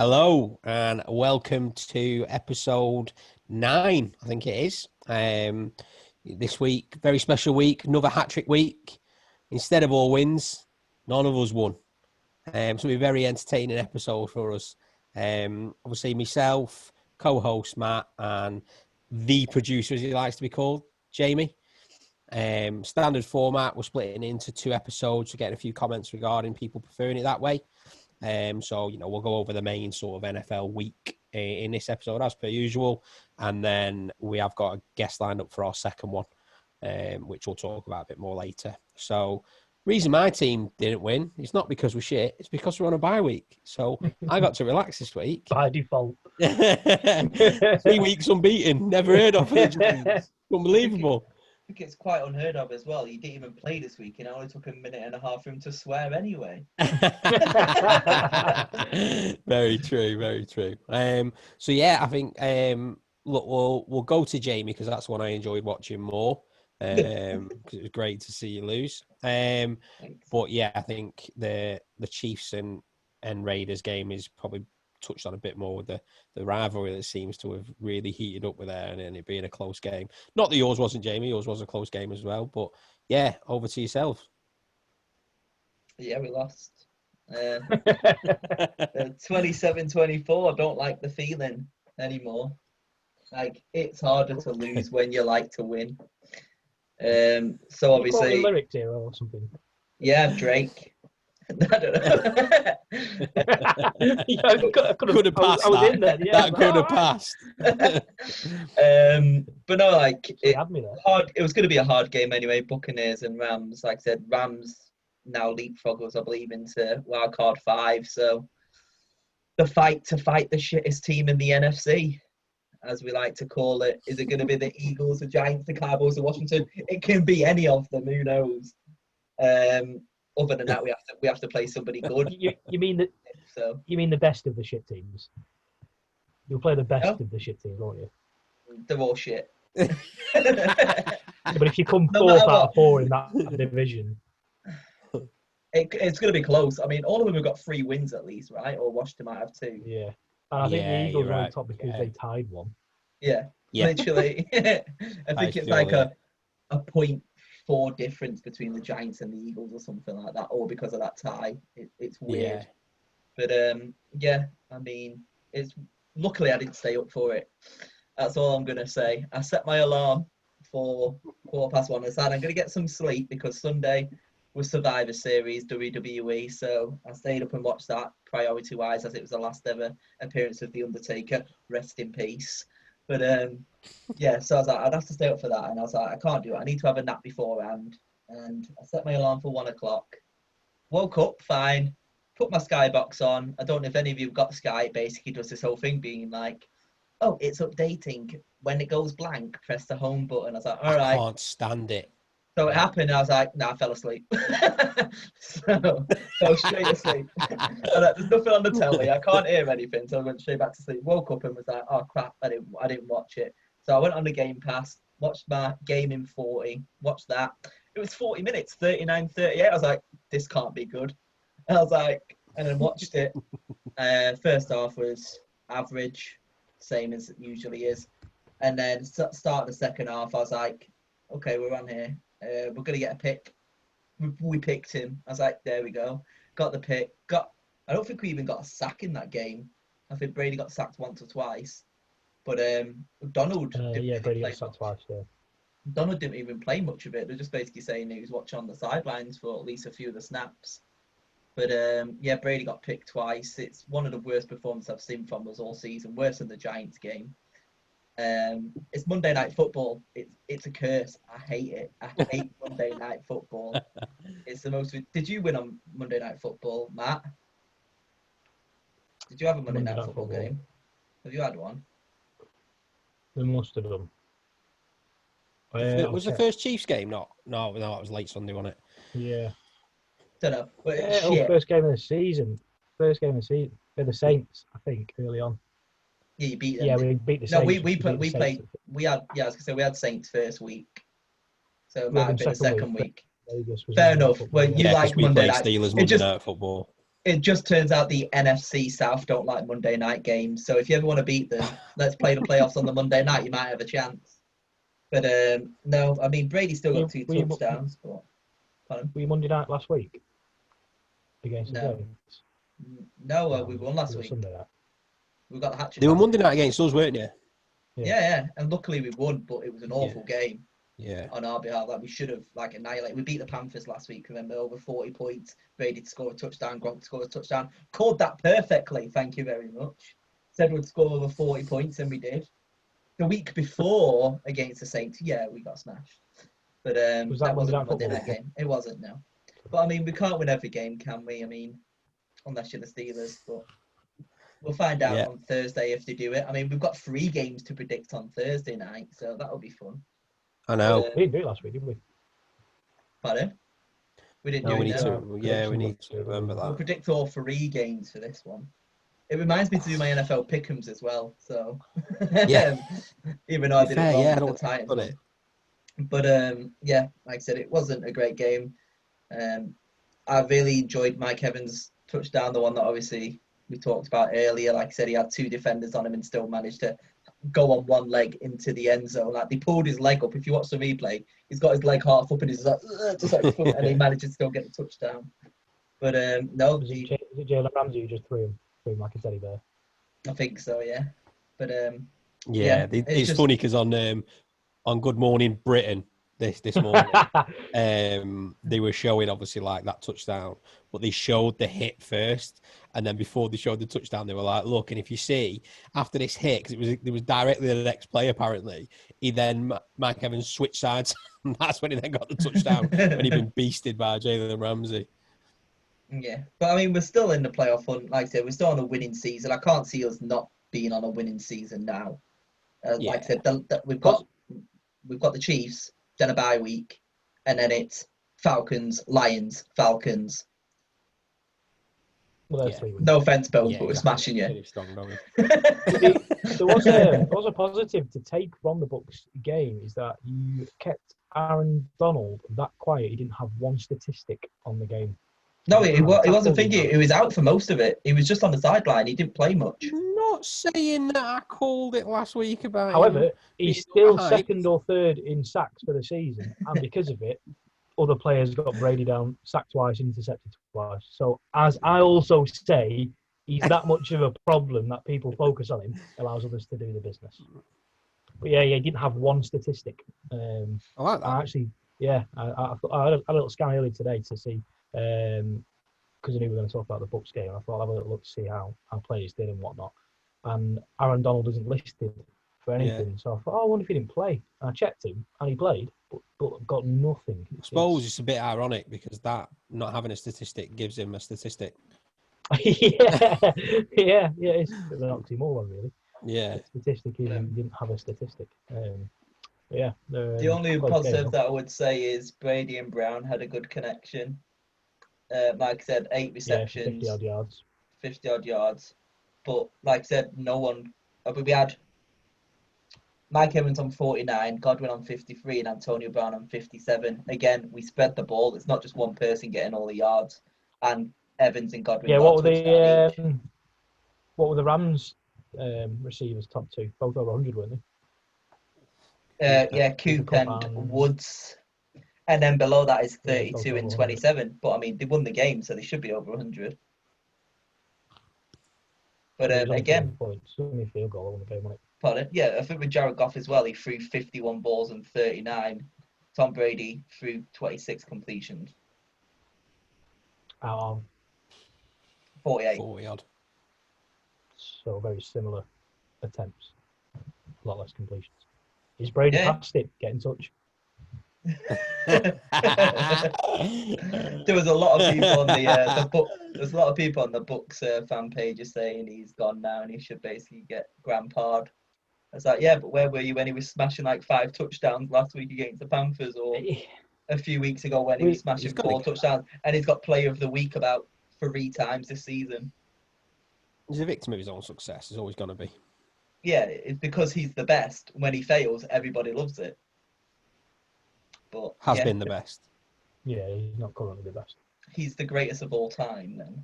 Hello and welcome to episode 9, I think it is. This week, very special week, another Hattrick week. Instead of all wins, none of us won. So it'll be a very entertaining episode for us. Obviously, myself, co-host Matt, and the producer, as he likes to be called, Jamie. Standard format, we're splitting into 2 episodes. We're getting a few comments regarding people preferring it that way. So, we'll go over the main sort of NFL week in this episode as per usual. And then we have got a guest lined up for our second one, which we'll talk about a bit more later. So, reason my team didn't win, it's not because we're shit, it's because we're on a bye week. So, I got to relax this week. By default. 3 weeks unbeaten, never heard of it. Unbelievable. I think it's quite unheard of as well. You didn't even play this week, and it only took a minute and a half for him to swear anyway. Very true, very true. So yeah, I think look, we'll go to Jamie because that's one I enjoyed watching more. Because it was great to see you lose. But yeah, I think the Chiefs and Raiders game is probably touched on a bit more with the rivalry that seems to have really heated up with there and it being a close game. Not that yours wasn't, Jamie. Yours was a close game as well. But yeah, over to yourself. Yeah, we lost. 27-24. I don't like the feeling anymore. Like, it's harder to lose when you like to win. So obviously... You lyrics here or something? Yeah, Drake. I don't know. Could have passed. I was in there. Yeah, that could have passed. But no, like it was going to be a hard game anyway. Buccaneers and Rams. Like I said, Rams now leapfrog us, I believe, into wildcard 5. So the fight to fight the shittest team in the NFC, as we like to call it, is it going to be the Eagles, the Giants, the Cowboys, the Washington? It can be any of them. Who knows? Other than that, we have to play somebody good. You mean that? So you mean the best of the shit teams? You'll play the best of the shit teams, won't you? They're all shit. But if you come 4th out of 4 in that division, it's going to be close. I mean, all of them have got 3 wins at least, right? Or Washington might have 2. Yeah, and I think the Eagles are on top because they tied 1. Yeah. Literally. I think it's like a 0.4 difference between the Giants and the Eagles or something like that, or because of that tie. It's weird. But yeah, I mean, it's luckily I didn't stay up for it. That's all I'm gonna say. I set my alarm for 1:15. I said I'm gonna get some sleep because Sunday was Survivor Series WWE, so I stayed up and watched that priority wise, as it was the last ever appearance of The Undertaker. Rest in peace. But yeah, so I was like, I'd have to stay up for that, and I was like, I can't do it. I need to have a nap beforehand, and I set my alarm for 1 o'clock. Woke up fine. Put my Skybox on. I don't know if any of you have got Sky. It basically does this whole thing being like, oh, it's updating. When it goes blank, press the home button. I was like, all right. I can't stand it. So it happened, and I was like, nah, I fell asleep. So straight asleep. And there's nothing on the telly. I can't hear anything, so I went straight back to sleep. Woke up and was like, oh crap, I didn't watch it. So I went on the Game Pass, watched my Game in 40, watched that. It was 40 minutes, 39-38. I was like, this can't be good. And I was like, and then watched it. First half was average, same as it usually is. And then start the second half, I was like, okay, we're on here. We're going to get a pick. We picked him. I was like, there we go. Got the pick. I don't think we even got a sack in that game. I think Brady got sacked once or twice. But Donald... Brady got sacked twice, yeah. Donald didn't even play much of it. They're just basically saying he was watching on the sidelines for at least a few of the snaps. But yeah, Brady got picked twice. It's one of the worst performances I've seen from us all season, worse than the Giants game. It's Monday Night Football. It's a curse. I hate it. I hate Monday Night Football. It's the most... Did you win on Monday Night Football, Matt? Did you have a Monday Night Football game? Have you had one? We must have done. Was the first Chiefs game? No, it was late Sunday, wasn't it? Yeah. Don't know. But first game of the season. For the Saints, I think, early on. Yeah, you beat them. Yeah, we beat the Saints. No, we played. We had we had Saints first week, so it might have been the second week. Fair enough. Well, you like we Monday play night. Steelers Monday Night Football. It just turns out the NFC South don't like Monday night games. So if you ever want to beat them, let's play the playoffs on the Monday night. You might have a chance. But no, I mean, Brady still got 2 touchdowns. But, pardon? Were you Monday night last week against the Giants? No, we won last week. Sunday night. We got the Hattrick. They were Monday night against us, weren't you? Yeah. And luckily we won, but it was an awful game. Yeah. On our behalf, like we should have annihilated. We beat the Panthers last week. Remember, over 40 points. Brady to score a touchdown. Gronk to score a touchdown. Called that perfectly. Thank you very much. Said we'd score over 40 points, and we did. The week before against the Saints, we got smashed. But that wasn't a Monday night game. It wasn't, no. But I mean, we can't win every game, can we? I mean, unless you're the Steelers. But we'll find out on Thursday if they do it. I mean, we've got 3 games to predict on Thursday night, so that'll be fun. I know. We didn't do it last week, did we? Pardon? We didn't do it. We need to remember that. We'll predict all 3 games for this one. It reminds me to do my NFL pick'ems as well. So, even though I did it wrong with the Titans. But like I said, it wasn't a great game. I really enjoyed Mike Evans' touchdown, the one that obviously we talked about earlier. Like I said, he had 2 defenders on him and still managed to go on one leg into the end zone. Like, they pulled his leg up. If you watch the replay, he's got his leg half up and he's like, and he managed to still get a touchdown. But no, was it Jalen Ramsey who just threw him like a teddy bear? I think so, yeah. But it's funny because on Good Morning Britain this morning, they were showing obviously like that touchdown, but they showed the hit first, and then before they showed the touchdown, they were like, "Look, and if you see after this hit, because it was directly the next play apparently, he then Mike Evans switched sides, and that's when he then got the touchdown when he'd been beasted by Jalen Ramsey." Yeah, but I mean, we're still in the playoff hunt. Like I said, we're still on a winning season. I can't see us not being on a winning season now. Like I said, we've got the Chiefs, then a bye week, and then it's Falcons, Lions, Falcons. Well, there's 3 weeks. No offense, Bones, but we're smashing you. There was a positive to take from the Bucs game, is that you kept Aaron Donald that quiet. He didn't have one statistic on the game. No, he wasn't thinking. He was out for most of it. He was just on the sideline. He didn't play much. Not saying that I called it last week about. However, he's still second or third in sacks for the season, and because of it, other players got Brady down, sacked twice, intercepted twice. So, as I also say, he's that much of a problem that people focus on him, allows others to do the business. But yeah, he didn't have one statistic. I like that. I had a little scan earlier today to see. Because I knew we were going to talk about the Bucs game, I thought I'll have a little look to see how players did and whatnot. And Aaron Donald isn't listed for anything, so I thought, I wonder if he didn't play. And I checked him, and he played, but got nothing. I suppose it's a bit ironic because that not having a statistic gives him a statistic. yeah, it's a bit of an oxymoron, really. Yeah, the statistic is he didn't have a statistic. The only positive that I would say is Brady and Brown had a good connection. Like I said, 8 receptions, 50 odd yards. But like I said, no one. We had Mike Evans on 49, Godwin on 53, and Antonio Brown on 57. Again, we spread the ball. It's not just one person getting all the yards. And Evans and Godwin. Yeah, what were the Rams receivers top 2? Both over 100, weren't they? Coop and Woods. And then below that is 32 and 27. But I mean, they won the game, so they should be over 100. But again, points. Only a field goal on the game, wasn't it? Pardon? Yeah, I think with Jared Goff as well, he threw 51 balls and 39. Tom Brady threw 26 completions. Out of 48. 40 odd. So very similar attempts. A lot less completions. Is Brady past it? Get in touch. There was a lot of people on the book. There's a lot of people on the Bucs fan pages saying he's gone now and he should basically get grandpa'd. I was like, yeah, but where were you when he was smashing like 5 touchdowns last week against the Panthers, or a few weeks ago when he was smashing 4 touchdowns, and he's got Player of the Week about 3 times this season. He's a victim of his own success. He's always going to be. Yeah, it's because he's the best. When he fails, everybody loves it. But has been the best. Yeah, he's not currently the best. He's the greatest of all time, then.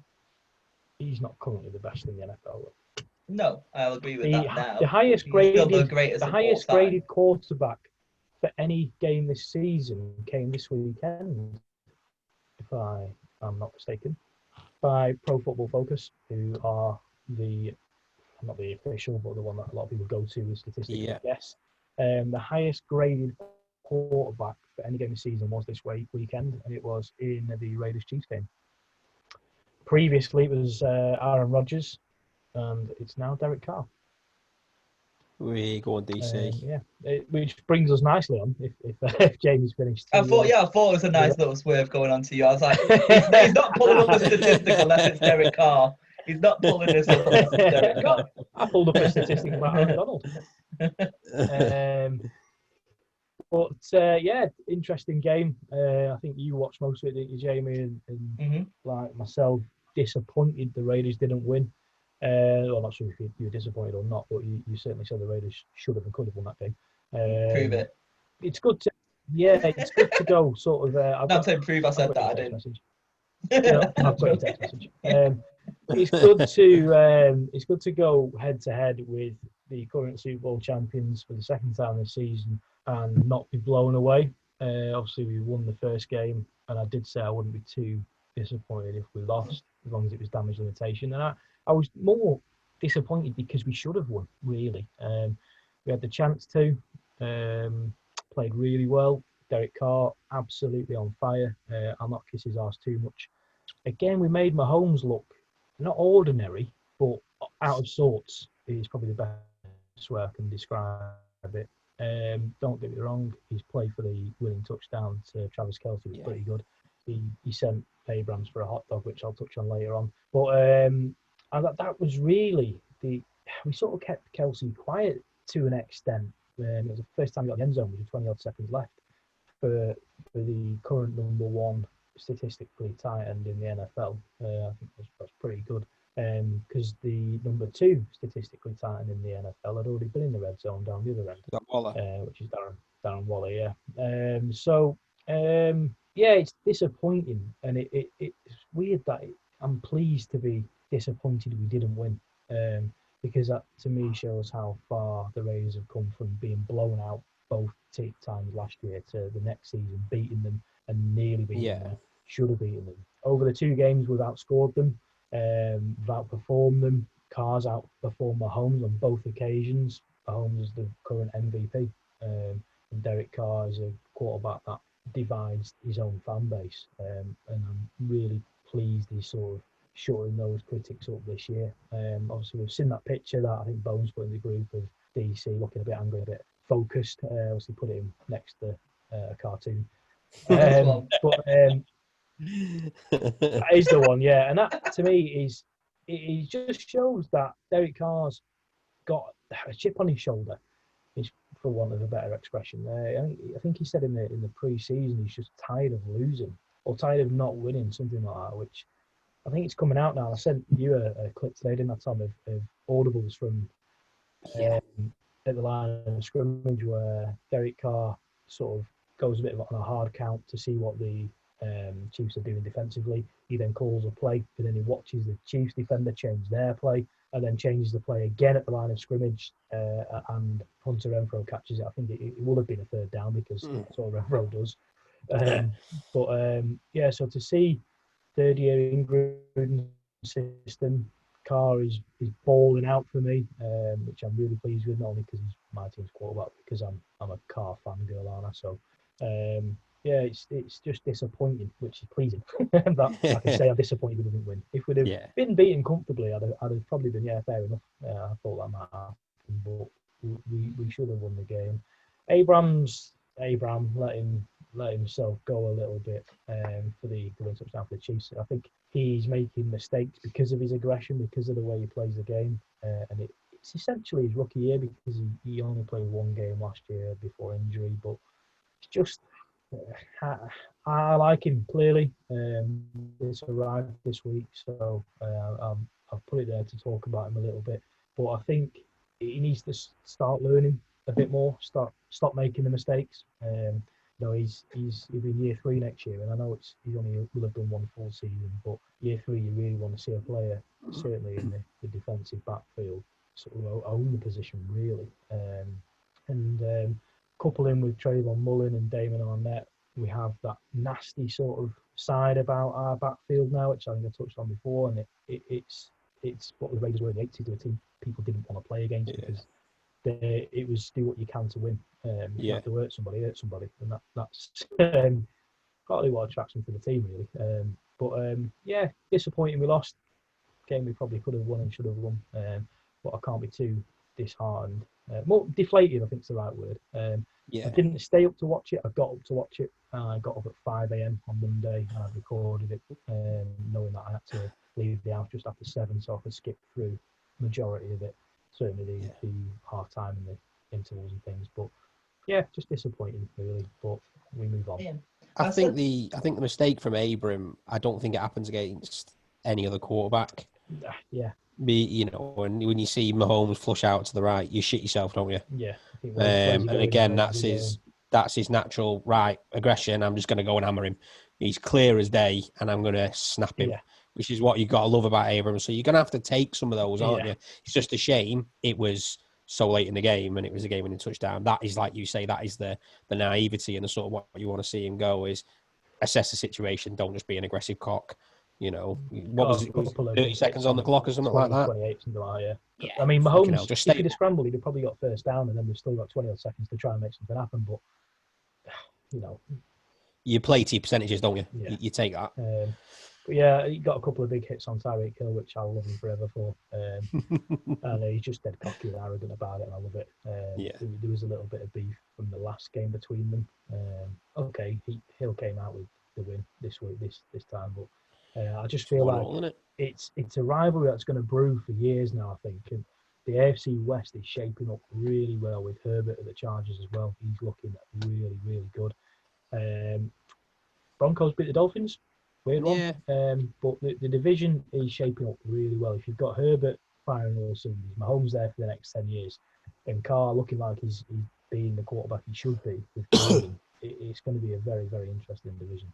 he's not currently the best in the NFL. No, I'll agree with that now. The highest graded quarterback for any game this season came this weekend, if I'm not mistaken, by Pro Football Focus, who are not the official, but the one that a lot of people go to with statistics, I guess. The highest graded quarterback for any game this season was this weekend, and it was in the Raiders-Chiefs game. Previously, it was Aaron Rodgers, and it's now Derek Carr. We go on DC. Which brings us nicely on if Jamie's finished. I thought it was a nice little swerve going on to you. I was like, he's not pulling up the statistic unless it's Derek Carr. He's not pulling this up unless it's Derek Carr. I pulled up a statistic about Aaron Donald. But interesting game. I think you watched most of it, didn't you, Jamie? And like myself, disappointed the Raiders didn't win. I'm not sure if you were disappointed or not, but you certainly said the Raiders should have and could have won that game. Prove it. It's good to go sort of. Not to prove I said that, I didn't. I've got your text message. It's good to go head to head with the current Super Bowl champions for the second time this season and not be blown away. Obviously, we won the first game, and I did say I wouldn't be too disappointed if we lost, as long as it was damage limitation. And I was more disappointed because we should have won, really. We had the chance to, played really well. Derek Carr, absolutely on fire. I'll not kiss his arse too much. Again, we made Mahomes look not ordinary, but out of sorts is probably the best way I can describe it. Don't get me wrong, his play for the winning touchdown to Travis Kelce was pretty good. He sent Abrams for a hot dog, which I'll touch on later on. But that was really we sort of kept Kelce quiet to an extent. It was the first time he got the end zone with 20-odd seconds left for the current number one statistically tight end in the NFL. I think that's pretty good because the number two statistically tight end in the NFL had already been in the red zone down the other end, which is Darren Waller. It's disappointing, and it's weird that I'm pleased to be disappointed we didn't win, because that to me shows how far the Raiders have come from being blown out both times last year to the next season, beating them and nearly beating them. Should have beaten them. Over the two games, we've outscored them, we've outperformed them. Carr's outperformed Mahomes on both occasions. Mahomes is the current MVP, and Derek Carr is a quarterback that divides his own fan base, and I'm really pleased he's sort of shutting those critics up this year. Obviously, we've seen that picture that I think Bones put in the group of DC looking a bit angry, a bit focused. Obviously, put him next to a cartoon. But that is the one, yeah. And that to me it just shows that Derek Carr's got a chip on his shoulder, is for want of a better expression. I think he said in the pre-season he's just tired of losing or tired of not winning, something like that, which I think it's coming out now. I sent you a clip today, didn't I, Tom, of audibles from at the line of scrimmage where Derek Carr sort of goes a bit on a hard count to see what the Chiefs are doing defensively. He then calls a play, and then he watches the Chiefs defender change their play, and then changes the play again at the line of scrimmage, and Hunter Renfrow catches it. I think it would have been a third down because that's what Renfrow does. So to see third-year Ingram system, Carr is balling out for me, which I'm really pleased with, not only because he's my team's quarterback, because I'm a Carr fangirl, aren't I? So, it's just disappointing, which is pleasing. That I can say I'm disappointed we didn't win. If we'd have been beaten comfortably, I'd have probably been, fair enough. I thought that might happen, but we should have won the game. Abram let himself go a little bit for the win touchdown for the Chiefs. I think he's making mistakes because of his aggression, because of the way he plays the game, and it's essentially his rookie year because he only played one game last year before injury. But it's just I like him clearly. It's arrived this week, so I've put it there to talk about him a little bit. But I think he needs to start learning a bit more. Stop making the mistakes. He'll be in year 3 next year, and I know he only will have done one full season, but year 3, you really want to see a player, certainly in the defensive backfield, sort of own the position really. Coupling with Trayvon Mullen and Damon Arnett, we have that nasty sort of side about our backfield now, which I think I touched on before, and it's what the Raiders were in the 80s, a team people didn't want to play against because it was do what you can to win. If you have to hurt somebody, and that's partly what attracts them to the team, really. But disappointing we lost. Game we probably could have won and should have won. But I can't be too disheartened. More deflated, I think is the right word. I didn't stay up to watch it. I got up to watch it. I got up at 5 a.m. on Monday and I recorded it, knowing that I had to leave the house just after 7, so I could skip through the majority of it. Certainly the half time and the intervals and things. But just disappointing really. But we move on. Yeah. I think the mistake from Abram, I don't think it happens against any other quarterback. Yeah. When you see Mahomes flush out to the right, you shit yourself, don't you? Yeah. And again, that's his natural right aggression. I'm just going to go and hammer him. He's clear as day, and I'm going to snap him, which is what you got to love about Abram. So you're going to have to take some of those, aren't you? It's just a shame it was so late in the game, and it was a game-winning touchdown. That is, like you say, that is the naivety and the sort of what you want to see him go is assess the situation. Don't just be an aggressive cock. What was it? 30 seconds on the clock or something like that? 28, something like that, yeah. I mean, Mahomes, if he'd have scrambled, he'd have probably got first down, and then we've still got 20 odd seconds to try and make something happen. But, you play to your percentages, don't you? Yeah. You take that. But he got a couple of big hits on Tyreek Hill, which I'll love him forever for. And he's just dead cocky and arrogant about it, and I love it. There was a little bit of beef from the last game between them. Hill came out with the win this week, this time, but I just feel like it's a rivalry that's going to brew for years now, I think. And the AFC West is shaping up really well with Herbert at the Chargers as well. He's looking really, really good. Broncos beat the Dolphins. Weird one. But the division is shaping up really well. If you've got Herbert firing all cylinders, Mahomes there for the next 10 years, and Carr looking like he's being the quarterback he should be with Gruden, it's going to be a very, very interesting division.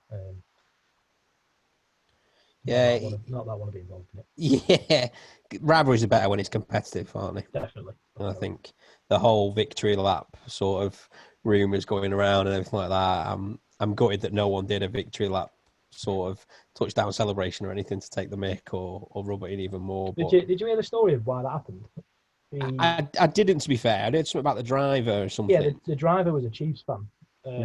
Not that I want to be involved in it. Yeah, rivalries are better when it's competitive, aren't they? Definitely. And I think the whole victory lap sort of rumours going around and everything like that. I'm gutted that no one did a victory lap sort of touchdown celebration or anything to take the mick or rub it in even more. Did you hear the story of why that happened? I didn't, to be fair. I did something about the driver or something. Yeah, the driver was a Chiefs fan.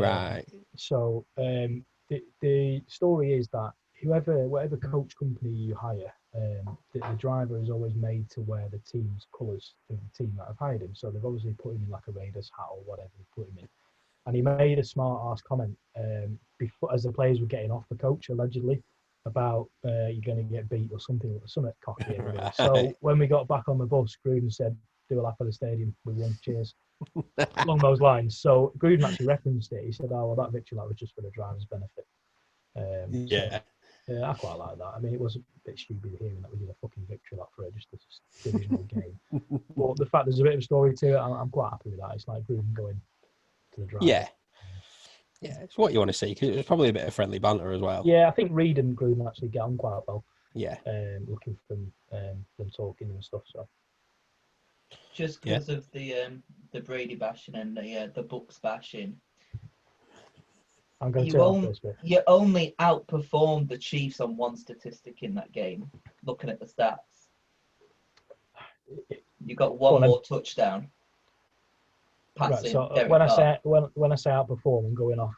Right. So the story is that whatever coach company you hire, the driver is always made to wear the team's colours of the team that have hired him. So they've obviously put him in like a Raiders hat or whatever they put him in. And he made a smart-ass comment before, as the players were getting off the coach, allegedly, about you're going to get beat or something cocky. Right. So when we got back on the bus, Gruden said, do a lap of the stadium. We won. Cheers. Along those lines. So Gruden actually referenced it. He said, that victory lap was just for the driver's benefit. So, I quite like that. I mean, it was a bit stupid hearing that we did a fucking victory lap for it, just a divisional game. But the fact there's a bit of a story to it, I'm quite happy with that. It's like Gruden going to the driver. Yeah, it's what you want to see, because it was probably a bit of friendly banter as well. Yeah, I think Reed and Gruden actually get on quite well. Yeah. Looking from them talking and stuff. So just because of the Brady bashing and the Bucks bashing, I'm going to you only outperformed the Chiefs on one statistic in that game. Looking at the stats, you got one more touchdown. Passing. Right, so when I say outperform, I'm going off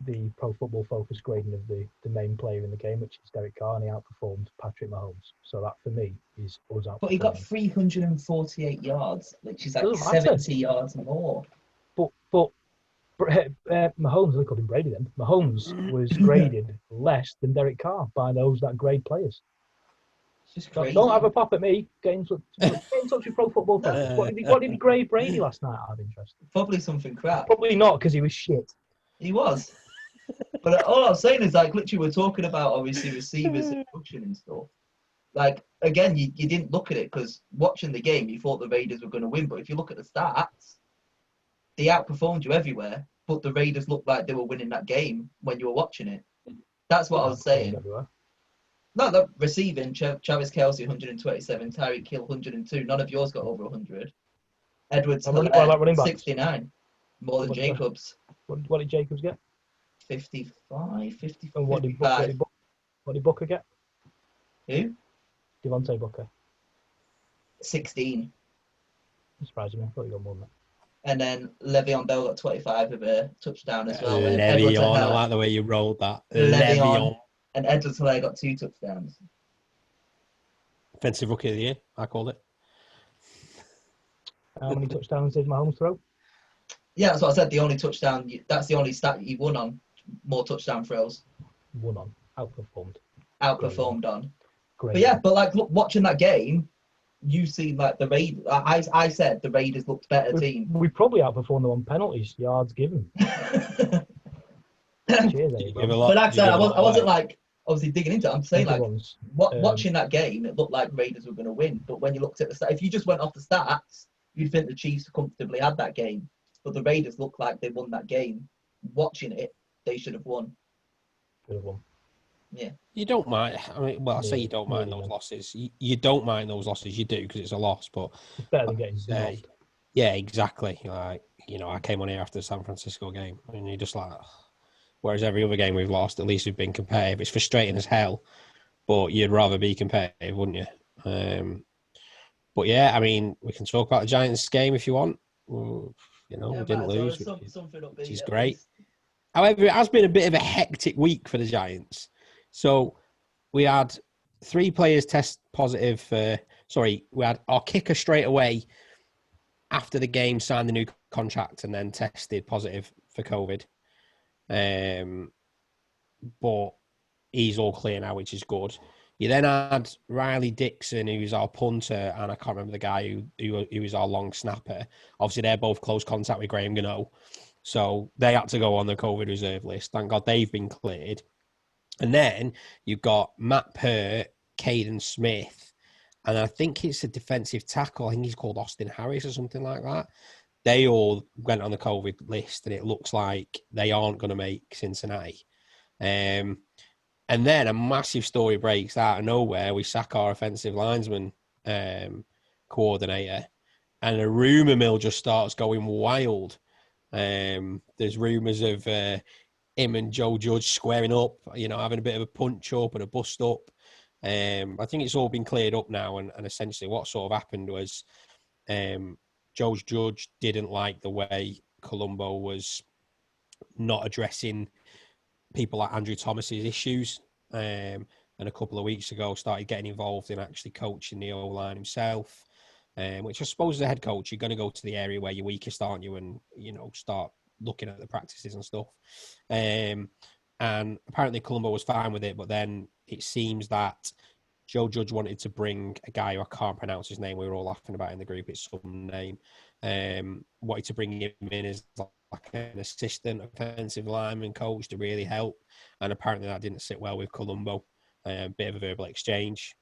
the Pro Football Focus grading of the main player in the game, which is Derek Carr, and he outperformed Patrick Mahomes. So that for me is us outperforming. But he got 348 yards, which is like 70 yards more. But Mahomes, they called him Brady then. Mahomes was graded less than Derek Carr by those that grade players. It's just crazy. Don't have a pop at me. Get in touch with Pro Football Focus. What did he grade Brady last night? Out of interest. Probably something crap. Probably not, because he was shit. He was. But all I'm saying is, like, literally, we're talking about obviously receivers and production and stuff. Like, again, you didn't look at it because watching the game, you thought the Raiders were going to win. But if you look at the stats, they outperformed you everywhere. But the Raiders looked like they were winning that game when you were watching it. That's what I was saying. No, the receiving, Travis Kelce, 127, Tyreek Hill, 102. None of yours got over 100. Edwards, running 69. More than Jacobs. What did Jacobs get? 55, 50, And what 55. What did Booker get? Who? Devontae Booker. 16. Surprising me. I thought he got more than that. And then Le'Veon Bell got 25 with a touchdown as well. Le'Veon, I like the way you rolled that. Le'Veon. And Edwards-Helaire got 2 touchdowns. Offensive Rookie of the Year, I called it. How many touchdowns did Mahomes throw? Yeah, that's what I said. The only touchdown, that's the only stat you won on. More touchdown throws. Won on. Outperformed on. Great. But yeah, look, watching that game, you see like the Raiders. I said the Raiders looked better team. We probably outperformed them on penalties, yards given. Cheers, but like I said, I wasn't like obviously digging into it. I'm saying like watching that game, it looked like Raiders were going to win. But when you looked at the stats, if you just went off the stats, you'd think the Chiefs comfortably had that game. But the Raiders looked like they won that game. Watching it, they should have won. Yeah. You don't mind. I mean, well, I say you don't mind those losses. You don't mind those losses. You do because it's a loss, but it's better than getting involved. Yeah, exactly. Like, you know, I came on here after the San Francisco game, and you're just like, whereas every other game we've lost, at least we've been competitive. It's frustrating as hell, but you'd rather be competitive, wouldn't you? But yeah, I mean, we can talk about the Giants game if you want. You know, we didn't lose, which is great. However, it has been a bit of a hectic week for the Giants. So we had 3 players test positive. We had our kicker straight away after the game signed the new contract and then tested positive for COVID. But he's all clear now, which is good. You then had Riley Dixon, who's our punter, and I can't remember the guy who was our long snapper. Obviously, they're both close contact with Graham Gano. So they had to go on the COVID reserve list. Thank God they've been cleared. And then you've got Matt Pert, Caden Smith, and I think it's a defensive tackle. I think he's called Austin Harris or something like that. They all went on the COVID list, and it looks like they aren't going to make Cincinnati. And then a massive story breaks out of nowhere. We sack our offensive lineman coordinator, and a rumour mill just starts going wild. There's rumours of him and Joe Judge squaring up, you know, having a bit of a punch up and a bust up. I think it's all been cleared up now, and essentially what sort of happened was Joe Judge didn't like the way Colombo was not addressing people like Andrew Thomas's issues, and a couple of weeks ago started getting involved in actually coaching the O-line himself, which I suppose as a head coach, you're going to go to the area where you're weakest, aren't you, and, you know, start looking at the practices and stuff. And apparently Colombo was fine with it, but then it seems that Joe Judge wanted to bring a guy who I can't pronounce his name. We were all laughing about in the group. It's some name. Wanted to bring him in as like an assistant offensive lineman coach to really help. And apparently that didn't sit well with Colombo. Bit of a verbal exchange,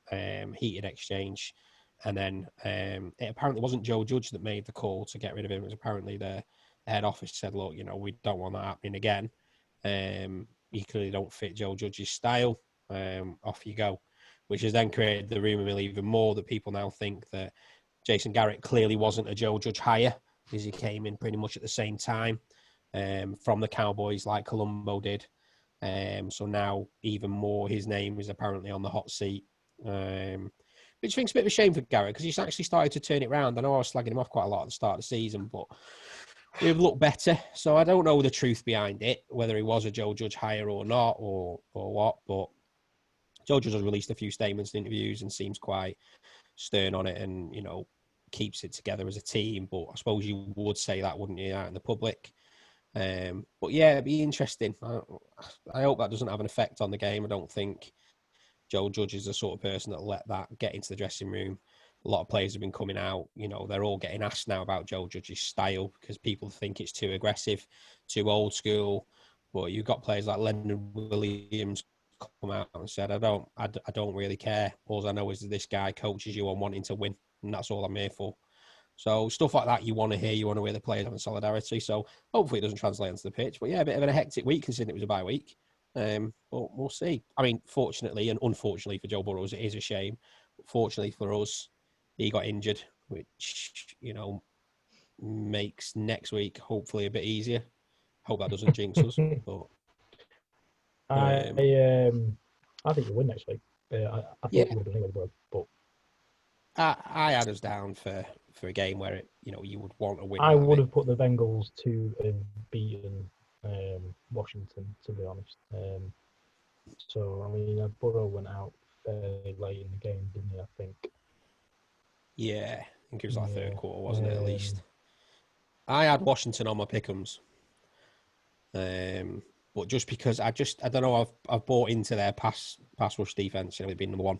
heated exchange. And then it apparently wasn't Joe Judge that made the call to get rid of him. It was apparently the head office said, look, you know, we don't want that happening again. You clearly don't fit Joe Judge's style. Off you go. Which has then created the rumour mill even more that people now think that Jason Garrett clearly wasn't a Joe Judge hire because he came in pretty much at the same time from the Cowboys like Colombo did. So now even more his name is apparently on the hot seat. Which I think is a bit of a shame for Garrett because he's actually started to turn it around. I know I was slagging him off quite a lot at the start of the season, but we've looked better. So I don't know the truth behind it, whether he was a Joe Judge hire or not or what, but Joe Judge has released a few statements and interviews and seems quite stern on it and, you know, keeps it together as a team. But I suppose you would say that, wouldn't you, out in the public? But yeah, it'd be interesting. I hope that doesn't have an effect on the game. I don't think Joe Judge is the sort of person that'll let that get into the dressing room. A lot of players have been coming out. You know, they're all getting asked now about Joe Judge's style because people think it's too aggressive, too old school. But you've got players like Leonard Williams come out and said, I don't really care. All I know is that this guy coaches you on wanting to win, and that's all I'm here for. So stuff like that you want to hear. You want to hear the players having solidarity. So hopefully it doesn't translate onto the pitch. But yeah, a bit of a hectic week considering it was a bye week. But we'll see. I mean, fortunately and unfortunately for Joe Burrows, it is a shame. But fortunately for us, he got injured, which, makes next week hopefully a bit easier. Hope that doesn't jinx us. But I think you'll win next week. I thought you would have done anyway, but I had us down for a game where you would want to win. I would have put the Bengals to have beaten Washington, to be honest. So I mean, Burrow went out fairly late in the game, didn't he? I think. Yeah, I think it was like third quarter, wasn't it? At least. I had Washington on my pick'ems, but just because I don't know, I've bought into their pass rush defense. They've been number one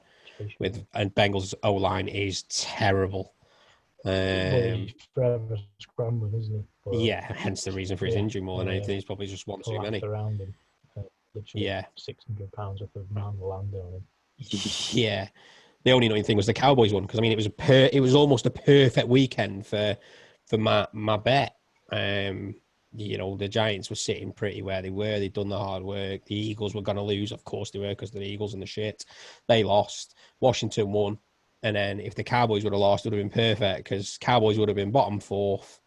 and Bengals O line is terrible. He's forever scrambling, isn't he? But, yeah, hence the reason for his injury more than anything. He's probably just one too many. Around him, literally 600 pounds worth of man landed on him. Yeah. The only annoying thing was the Cowboys one, because I mean it was almost a perfect weekend for my bet. The Giants were sitting pretty where they were. They'd done the hard work. The Eagles were going to lose. Of course they were, because they're the Eagles and the shit. They lost. Washington won. And then if the Cowboys would have lost, it would have been perfect, because Cowboys would have been bottom fourth.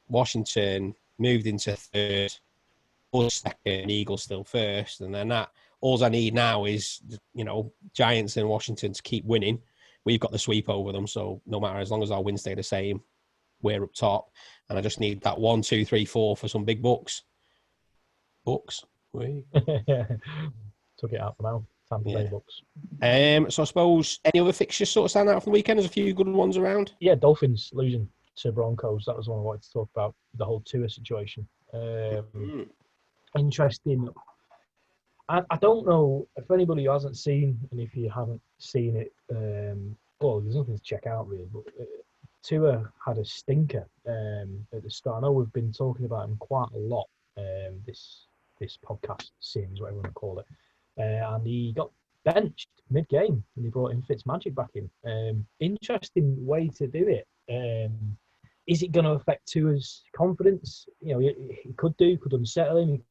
Washington moved into third. Us second. Eagles still first. And then all I need now is, Giants and Washington to keep winning. We've got the sweep over them. So no matter, as long as our wins stay the same, we're up top. And I just need that 1, 2, 3, 4 for some big bucks. Bucks? Took it out for now. Tampa Bay Bucks. So I suppose any other fixtures sort of stand out from the weekend? There's a few good ones around. Yeah, Dolphins losing to Broncos. That was one I wanted to talk about, the whole Tua situation. Interesting. I don't know if anybody who hasn't seen, and if you haven't seen it, there's nothing to check out really, but Tua had a stinker at the start. I know we've been talking about him quite a lot, this podcast series, whatever you want to call it, and he got benched mid-game, and they brought in Fitzmagic back in. Interesting way to do it. Is it going to affect Tua's confidence? He could unsettle him.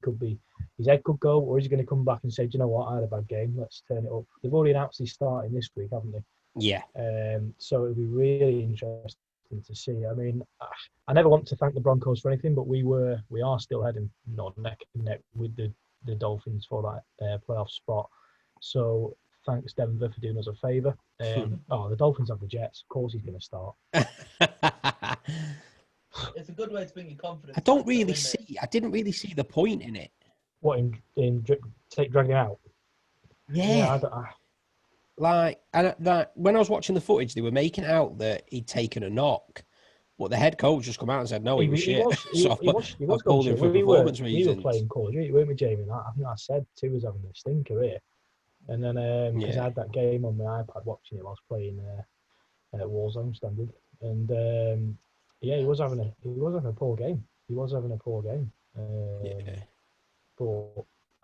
His head could go, or is he going to come back and say, "Do you know what? I had a bad game. Let's turn it up." They've already announced he's starting this week, haven't they? Yeah. So it'll be really interesting to see. I mean, I never want to thank the Broncos for anything, but we are still heading neck and neck with the Dolphins for that playoff spot. So thanks Denver for doing us a favour. The Dolphins have the Jets. Of course, he's going to start. It's a good way to bring your confidence. I didn't really see the point in it. What, in dragging him out? Yeah. When I was watching the footage, they were making out that he'd taken a knock, but the head coach just come out and said, "No, he was shit." He was pulled him for performance reasons. We were playing Call of Duty, weren't we, Jamie? I think I said Tua was having a stinker here, and then because I had that game on my iPad watching it, I was playing Warzone standard, and he was having a poor game.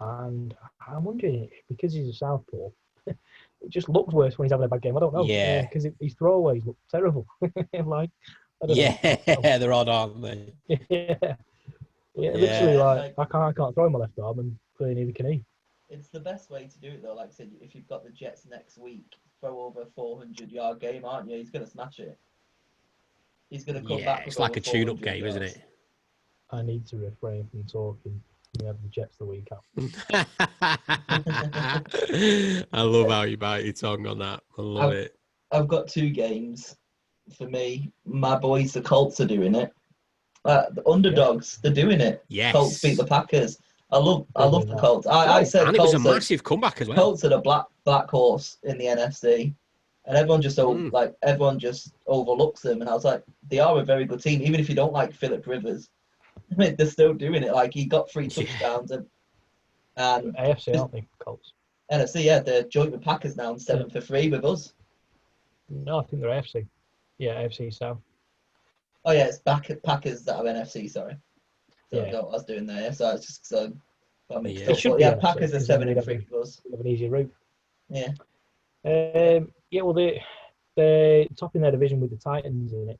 And I'm wondering, because he's a southpaw, it just looks worse when he's having a bad game. I don't know. Yeah. Because his throwaways look terrible. They're odd, aren't they? Yeah. Literally, I can't throw my left arm, and clearly neither can he. It's the best way to do it, though. Like I said, if you've got the Jets next week, throw over a 400-yard game, aren't you? He's going to smash it. He's going to come back. It's like a tune-up game, isn't it? I need to refrain from talking. We have the Jets the week after. I love how you bite your tongue on that. I love it. I've got 2 games for me. My boys, the Colts, are doing it. The underdogs, they're doing it. Yes. Colts beat the Packers. I love the Colts. I said and Colts, it was a massive comeback as well. Colts are the black horse in the NFC, and everyone just overlooks them. And I was like, they are a very good team, even if you don't like Phillip Rivers. I mean, they're still doing it. Like, he got 3 touchdowns, and AFC, aren't they, Colts? NFC, yeah, they're joint with Packers now, and 7-3 with us. No, I think they're AFC. Yeah, AFC South. Oh yeah, it's Packers that are NFC. Sorry, so I got what I was doing there. Yeah, so it's just got mixed up. But, yeah, Packers are 7-3 for us. Have an easier route. Yeah. Well, they're topping their division with the Titans in it.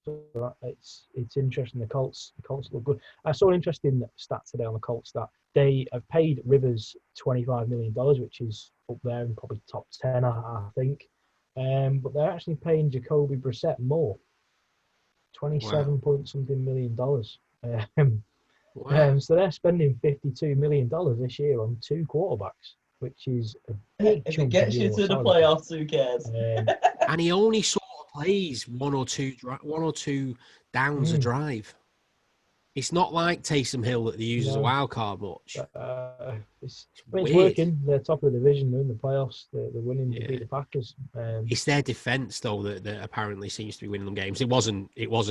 So it's interesting. The Colts look good. I saw an interesting stat today on the Colts that they have paid Rivers $25 million, which is up there in probably top 10, I think. But they're actually paying Jacoby Brissett more, 27 point something $million. So they're spending $52 million this year on 2 quarterbacks, which is a big if chunk it gets of you your to the salary. playoffs, who cares? And he only sort of plays one or two downs a drive. It's not like Taysom Hill that they use as a wild card much. It's working. They're top of the division. They're in the playoffs. They're winning to beat the Packers. It's their defense though that apparently seems to be winning them games. It wasn't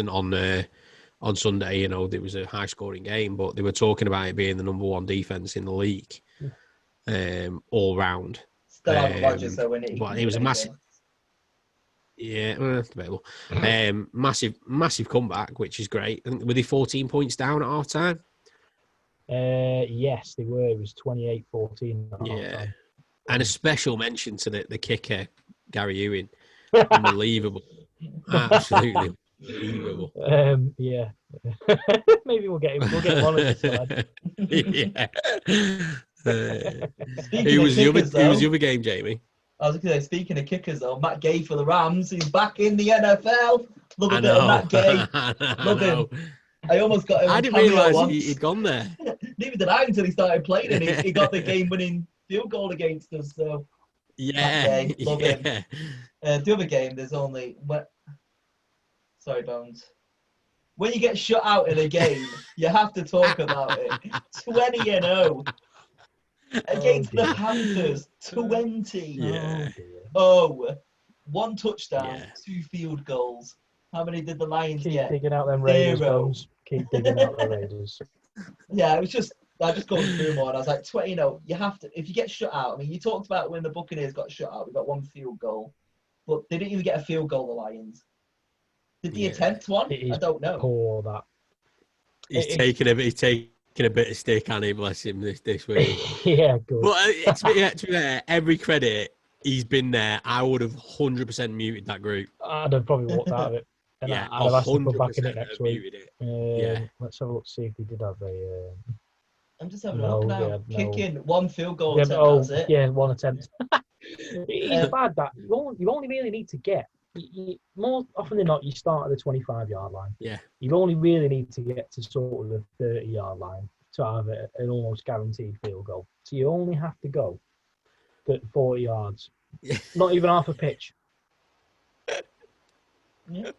on Sunday. There was a high scoring game, but they were talking about it being the number 1 defense in the league, all round. Still haven't Rodgers though, when it was a massive. Yeah, debatable. Massive comeback, which is great. I think, were they 14 points down at half time? Yes, they were. It was 28-14 at half time. And a special mention to the kicker, Gary Ewing. Unbelievable. Absolutely unbelievable. Yeah. Maybe we'll get him on the side. Who was the other game, Jamie? I was going to say, speaking of kickers, though, Matt Gay for the Rams. He's back in the NFL. Love a bit of Matt Gay. Love him. I almost got him. I didn't realise he'd gone there. Neither did I until he started playing, and he got the game-winning field goal against us. So Matt Gay, love him. The other game, there's only. Sorry, Bones. When you get shut out in a game, you have to talk about it. 20-0. Against the Panthers, 20. One touchdown, 2 field goals. How many did the Lions get? Keep digging out them Raiders. Bones. Keep digging out the Raiders. Yeah, it was just, I just going through more, and I was like, 20-0, you have to, if you get shut out, I mean, you talked about when the Buccaneers got shut out, we got 1 field goal, but they didn't even get a field goal, the Lions. Did they attempt one? I don't know. Poor that. He's taking a bit of stick on him, bless him, this week. Yeah, good. But to be fair, every credit, he's been there. I would have 100% muted that group. I'd have probably walked out of it. And yeah, I'd have asked to put back in it next week. It. Let's have a look, see if he did have a... I'm just having a look now. Kicking 1 field goal attempt, that's it. Yeah, 1 attempt. It's bad that you only really need to get... more often than not, you start at the 25-yard line. Yeah. You only really need to get to sort of the 30-yard line to have an almost guaranteed field goal. So you only have to go 40 yards. Not even half a pitch. Yeah,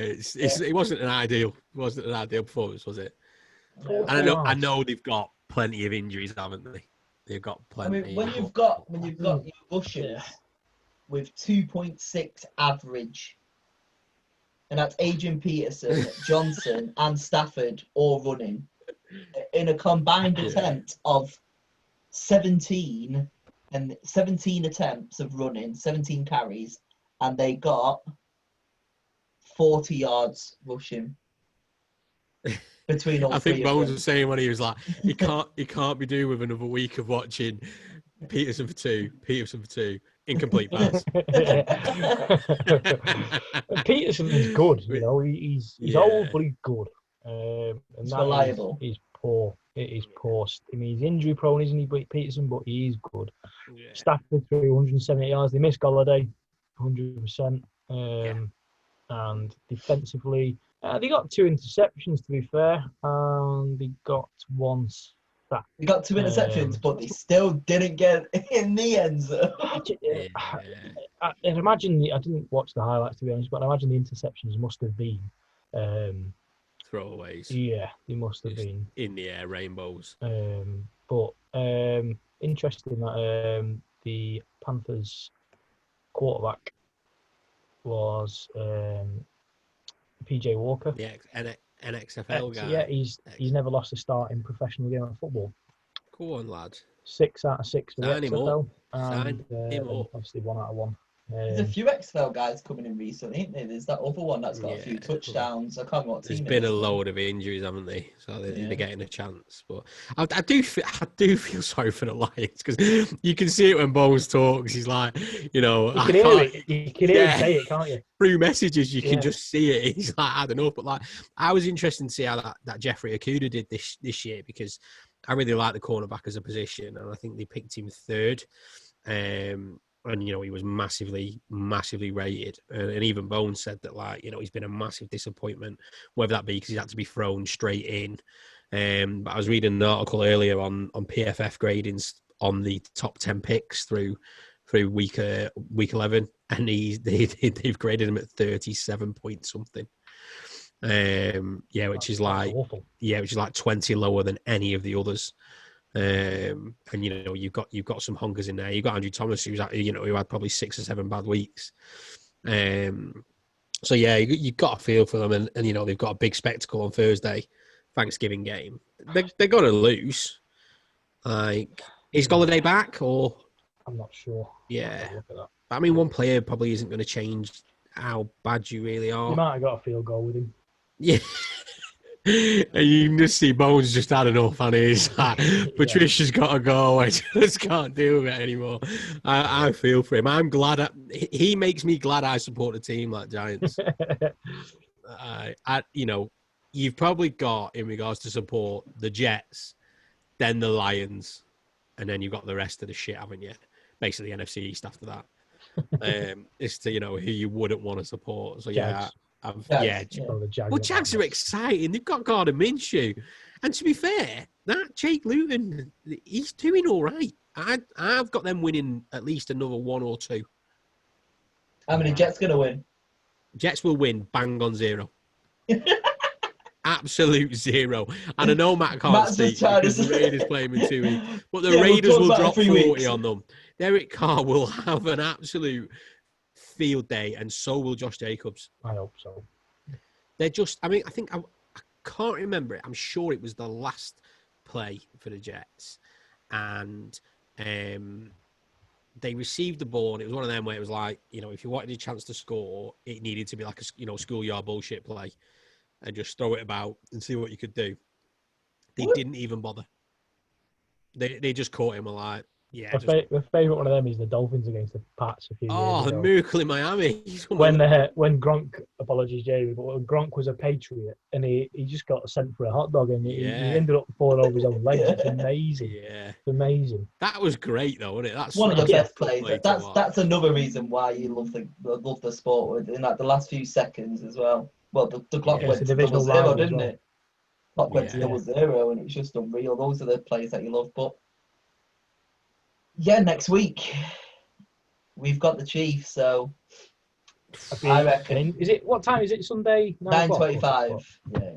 it wasn't an ideal performance, was it? And I know they've got plenty of injuries, haven't they? They've got plenty. I mean, when you've got your rushers with 2.6 average, and that's Adrian Peterson, Johnson, and Stafford all running in a combined attempt of 17 attempts of running, 17 carries, and they got 40 yards rushing between all three. I think Bones was saying when he was like, he can't be doing with another week of watching Peterson for two, incomplete pass. Peterson is good, he's old but he's good. And he's reliable. He's poor. It is poor. I mean, he's injury prone, isn't he, Peterson? But he is good. Yeah. Stafford threw 178 yards. They missed Golladay, 100%. And defensively, they got 2 interceptions, to be fair. And they got 1 sack. They got 2 interceptions, but they still didn't get in the end zone. I imagine, I didn't watch the highlights, to be honest, but I imagine the interceptions must have been... throwaways. Yeah, they must have been. In the air, rainbows. But interesting that the Panthers quarterback was PJ Walker. The NXFL guy. Yeah, he's never lost a start in professional game of football. Go on, lad. 6 out of 6 for the Sign him XFL. up. Sign him up. Obviously 1 out of 1 There's a few XFL guys coming in recently, ain't there? There's that other one that's got a few touchdowns. I can't remember what team. There's been a load of injuries, haven't they? So they're getting a chance. But I do feel sorry for the Lions because you can see it when Bones talks. He's like, you know, you can hear it. You can hear him say it, can't you? Through messages, you can just see it. He's like, I don't know, but like, I was interested to see how that Jeffrey Okuda did this year because I really like the cornerback as a position, and I think they picked him third. And, you know, he was massively, massively rated. And even Bones said that, like, you know, he's been a massive disappointment, whether that be because he's had to be thrown straight in. But I was reading an article earlier on PFF gradings on the top 10 picks through week 11, and they've graded him at 37 point something. Which is like 20 lower than any of the others. And you know you've got some hungers in there. You've got Andrew Thomas, who had probably 6 or 7 bad weeks. So yeah, you got a feel for them, and you know they've got a big spectacle on Thursday, Thanksgiving game. They're gonna lose. Like, is Golladay back or? I'm not sure. Yeah, I mean, one player probably isn't going to change how bad you really are. You might have got a field goal with him. Yeah. And you can just see Bones just had enough, and he's like, Patricia's got to go. I just can't deal with it anymore. I feel for him. I'm glad. He makes me glad I support a team like Giants. You've probably got, in regards to support, the Jets, then the Lions, and then you've got the rest of the shit, haven't you? Basically, NFC East after that. It's to, you know, who you wouldn't want to support. So, Jags. Well, Jags are exciting. They've got Gardner Minshew. And to be fair, that Jake Luton, he's doing all right. I've got them winning at least another 1 or 2. How many Jets going to win? Jets will win bang on 0. Absolute 0. And I know Matt can't speak because the Raiders play him in 2 weeks. But the Raiders will drop 40 on them. Derek Carr will have an absolute field day, and so will Josh Jacobs. I hope so. They're just, I can't remember it. I'm sure it was the last play for the Jets. And they received the ball, and it was one of them where it was like, you know, if you wanted a chance to score, it needed to be like a schoolyard bullshit play and just throw it about and see what you could do. They didn't even bother. They just caught him alive. Yeah, my favourite one of them is the Dolphins against the Pats a few years ago. Oh, the miracle in Miami. When Gronk, apologies, Jamie, but when Gronk was a Patriot and he just got sent for a hot dog and he ended up falling over his own legs. It's amazing. Yeah. It's amazing. That was great, though, wasn't it? That's one of the best plays. That's another reason why you love the sport in like the last few seconds as well. Well, the clock went to 0, didn't it? Clock went to 0, and it was just unreal. Those are the plays that you love, but. Yeah, next week we've got the Chiefs, so I reckon. Is it what time is it? Sunday 9:25. Yeah.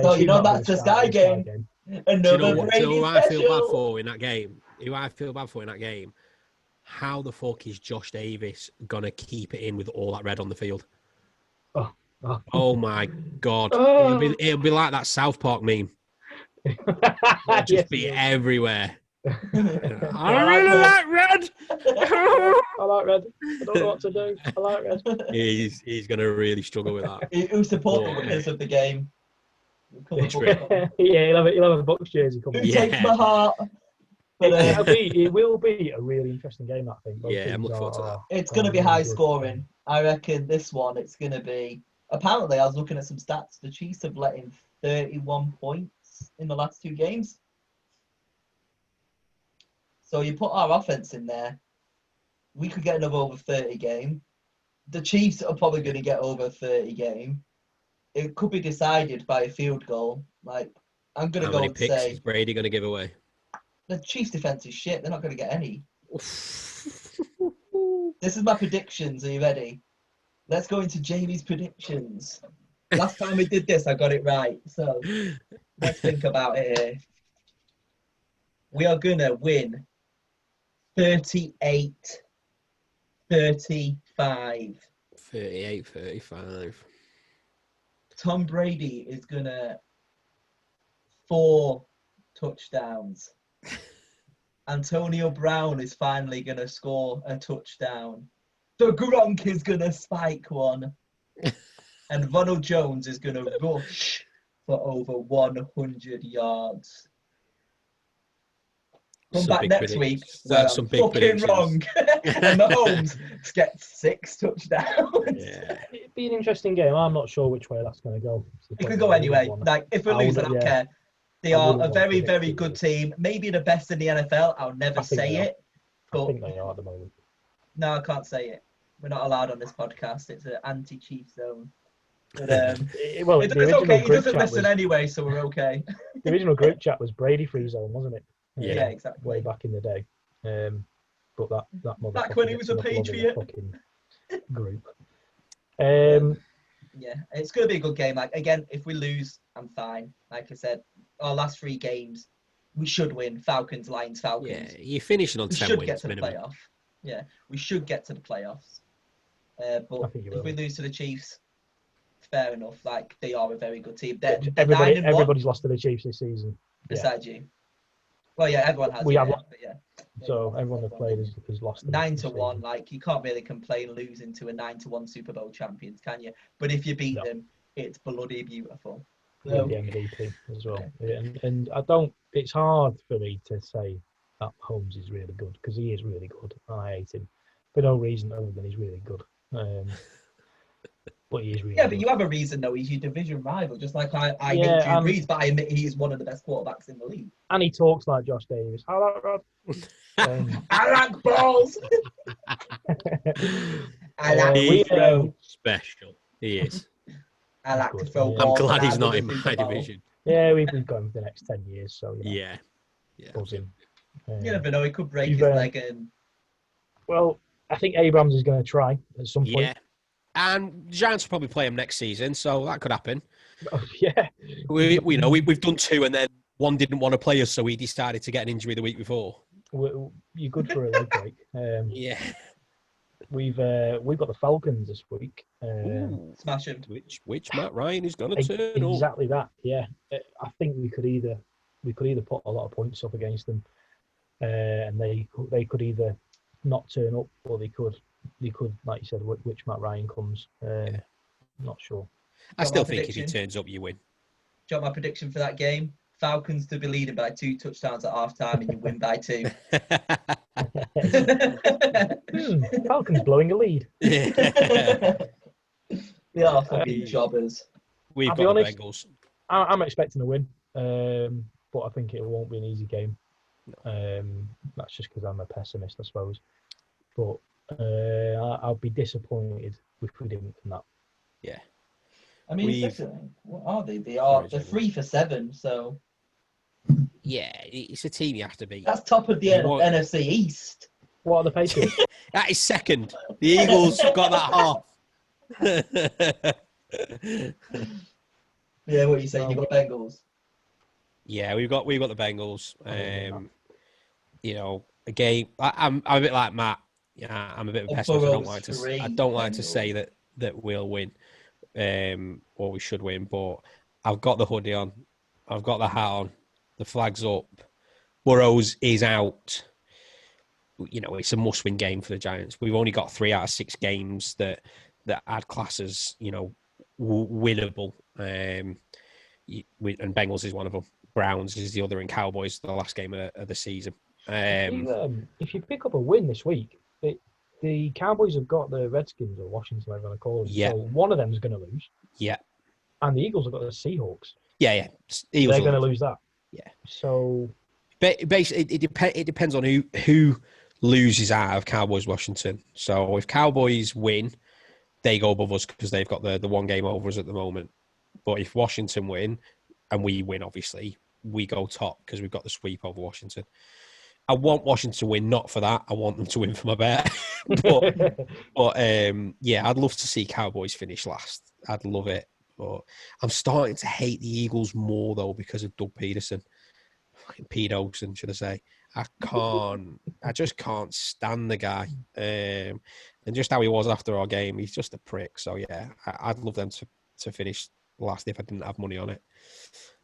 So you know that's the Sky game. Another Brady special. Who I feel bad for in that game? How the fuck is Josh Davis gonna keep it in with all that red on the field? Oh my God! It'll be like that South Park meme. It'll just be everywhere. I really like red. I like red. I don't know what to do. I like red. He's going to really struggle with that. Who support the winners of the game? He'll have a Bucks jersey coming. Who takes my heart? But it will be a really interesting game, I think. I'm looking forward to that. It's going to be high scoring. I reckon this one, it's going to be... Apparently, I was looking at some stats. The Chiefs have let in 31 points in the last 2 games. So you put our offense in there, we could get another over 30 game. The Chiefs are probably going to get over 30 game. It could be decided by a field goal. Like, I'm going to go and say... How many picks is Brady going to give away? The Chiefs' defense is shit. They're not going to get any. This is my predictions. Are you ready? Let's go into Jamie's predictions. Last time we did this, I got it right. So let's think about it here. We are going to win 38-35. 38-35. Tom Brady is going to 4 touchdowns. Antonio Brown is finally going to score a touchdown. So Gronk is going to spike one. And Ronald Jones is going to rush for over 100 yards. Come back next week where I'm fucking wrong. And Mahomes gets 6 touchdowns. Yeah. It'd be an interesting game. I'm not sure which way that's going to go. It could go anyway. Like, if we lose, I don't care. They are a very, very good team. Maybe the best in the NFL. I'll never say it. I think they are at the moment. No, I can't say it. We're not allowed on this podcast. It's an anti-Chief zone. But, it's okay. He doesn't listen anyway, so we're okay. The original group chat was Brady free zone, wasn't it? Yeah, exactly. Way back in the day. But that back when he was a Patriot group. Yeah, it's going to be a good game. Like, again, if we lose, I'm fine. Like I said, our last 3 games, we should win. Falcons, Lions, Falcons. Yeah, you're finishing on 10 wins. We should get to the playoff. Yeah, we should get to the playoffs. But if we lose to the Chiefs, fair enough. Like, they are a very good team. Everybody's lost to the Chiefs this season. Besides you. Well, yeah, everyone has. So everyone that played has lost. 9-1. Like, you can't really complain losing to a 9-1 Super Bowl champions, can you? But if you beat them, it's bloody beautiful. So, the MVP as well. Yeah, and I don't. It's hard for me to say that Holmes is really good because he is really good. I hate him for no reason other than he's really good. But he is really good. But you have a reason though. He's your division rival, just like I hate Drew Brees, but I admit he is one of the best quarterbacks in the league. And he talks like Josh Davis. I like Rod. I like balls. I like special. He is. I like to throw. I'm glad he's not in my division. Yeah, we've been going for the next 10 years, so yeah. Buzz him. You never know. He could break his leg and. Well, I think Abrams is going to try at some point. Yeah. And Giants will probably play him next season, so that could happen. Yeah. We've done 2 and then one didn't want to play us, so he decided to get an injury the week before. You're good for a leg break. Yeah. We've got the Falcons this week. Smash him. Which Matt Ryan is going to turn up. Exactly that. Yeah. I think we could either put a lot of points up against them, and they could either not turn up, or they could, like you said, which Matt Ryan comes. Not sure. I still think if he turns up, you win. Do you want my prediction for that game? Falcons to be leading by 2 touchdowns at halftime, and you win by 2. Falcons blowing a lead. They are fucking jobbers. We've got the Bengals. I'm expecting a win, but I think it won't be an easy game. That's just because I'm a pessimist, I suppose. But I'll be disappointed if we didn't win that. Yeah. I mean, what are they? They're 3 for 7, so. Yeah, it's a team you have to beat. That's top of the NFC East. What are the Patriots? That is second. The Eagles got that half. Yeah, what are you saying? You got Bengals? Yeah, we've got the Bengals. A game. I'm a bit like Matt. Yeah, I'm a bit of a pessimist. I don't like to say that we'll win, or we should win. But I've got the hoodie on. I've got the hat on. The flag's up. Burrows is out. It's a must-win game for the Giants. We've only got 3 out of 6 games that I'd class as winnable. And Bengals is one of them. Browns is the other, and Cowboys the last game of the season. If you pick up a win this week, the Cowboys have got the Redskins or Washington, whatever they call them. Yeah. So one of them is going to lose. Yeah. And the Eagles have got the Seahawks. Yeah. They're going to lose that. Yeah. So basically, it depends on who loses out of Cowboys Washington. So if Cowboys win, they go above us because they've got the one game over us at the moment. But if Washington win, and we win, obviously, we go top because we've got the sweep over Washington. I want Washington to win, not for that. I want them to win for my bet. but I'd love to see Cowboys finish last. I'd love it. But I'm starting to hate the Eagles more, though, because of Doug Peterson. Fucking Pete Olsen, should I say. I just can't stand the guy. And just how he was after our game, he's just a prick. So, yeah, I'd love them to finish last if I didn't have money on it.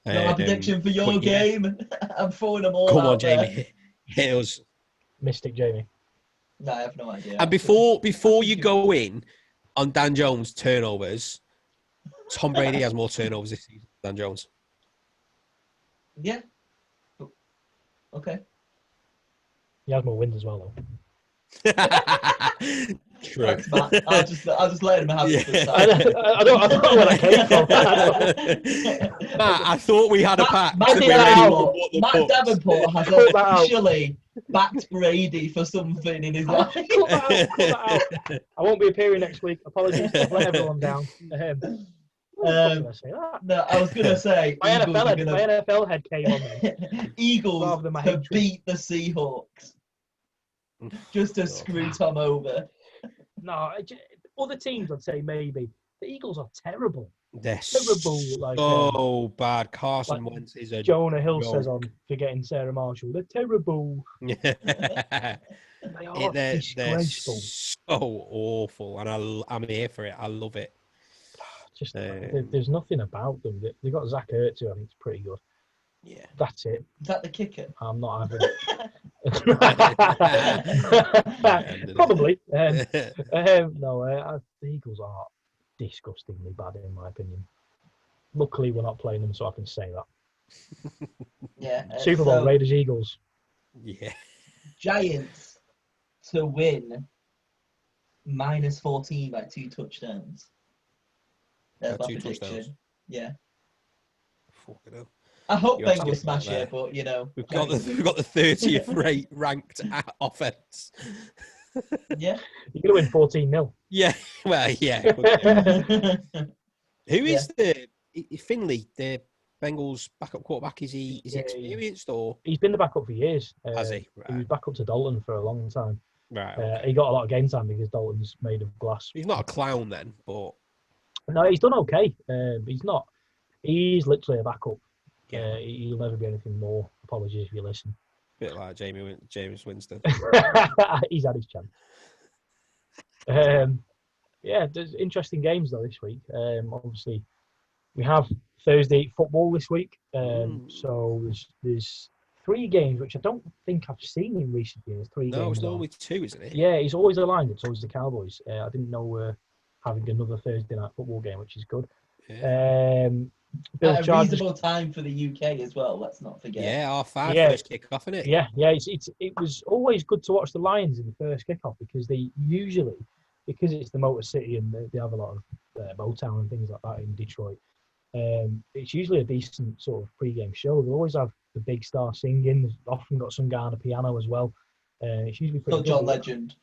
My prediction for your game. I'm throwing them all Come out on, Jamie. there. Hit us. Mystic Jamie. No, I have no idea. And before you go in on Dan Jones turnovers, Tom Brady has more turnovers this season than Dan Jones. Yeah. Okay. He has more wins as well, though. True. Thanks, Matt. I'll just let him have it for the I don't know where that came from. Matt, I thought we had a pact. Matt Davenport has Cut that out. officially backed Brady for something in his life. Cut that out. I won't be appearing next week. Apologies. I've let everyone down. No, I was going to say my NFL head came on me. Eagles to beat the Seahawks. Just to screw Tom over. No, other teams I'd say maybe. The Eagles are terrible. They're terrible. So bad. Carson Wentz is a Jonah Hill joke. says on Forgetting Sarah Marshall. They're terrible. They are disgraceful. So awful, and I'm here for it. I love it. Just there's nothing about them. They got Zach Ertz, who I think is pretty good. Yeah, that's it. Is that the kicker? I'm not having it. Probably. The Eagles are disgustingly bad in my opinion. Luckily, we're not playing them, so I can say that. Yeah. Super Bowl, Raiders, Eagles. Yeah. Giants to win -14 by 2 touchdowns. That's my prediction. Touchdowns. Yeah. Fucking hell. I hope Bengals smash it, but we've got the 30th ranked offense. Yeah, you're gonna win 14-0. Yeah, well, yeah. Who is Finley? The Bengals backup quarterback. Is he experienced or? He's been the backup for years. Has he? Right. He was backup to Dalton for a long time. Right. Okay. He got a lot of game time because Dalton's made of glass. He's not a clown then, but no, he's done okay. He's not. He's literally a backup. Yeah. He'll never be anything more. Apologies if you listen. Bit like James Winston. He's had his chance. There's interesting games though this week. Obviously, we have Thursday football this week. So there's 3 games which I don't think I've seen in recent years. 3 games. No, it's normally 2, isn't it? Yeah, he's always aligned. It's always the Cowboys. I didn't know we're having another Thursday night football game, which is good. Yeah. At a reasonable time for the UK as well. Let's not forget. Yeah, R5 first kick-off, isn't it? Yeah. It was always good to watch the Lions in the first kick-off because they usually, because it's the Motor City and they have a lot of Motown and things like that in Detroit. It's usually a decent sort of pre-game show. They always have the big star singing. They've often got some guy on a piano as well. It's usually pretty. Not John Legend.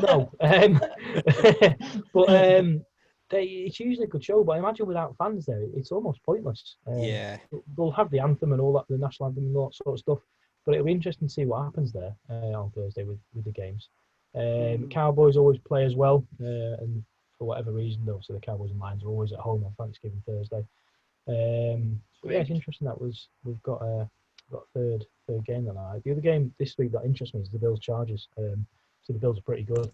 No, but it's usually a good show. But I imagine without fans there, it's almost pointless. Yeah, they'll have the anthem and all that, the national anthem and all that sort of stuff. But it'll be interesting to see what happens there on Thursday with the games. Cowboys always play as well, and for whatever reason, though, so the Cowboys and Lions are always at home on Thanksgiving Thursday. It's interesting that we've got a third game that night. The other game this week that interests me is the Bills Chargers. So the Bills are pretty good.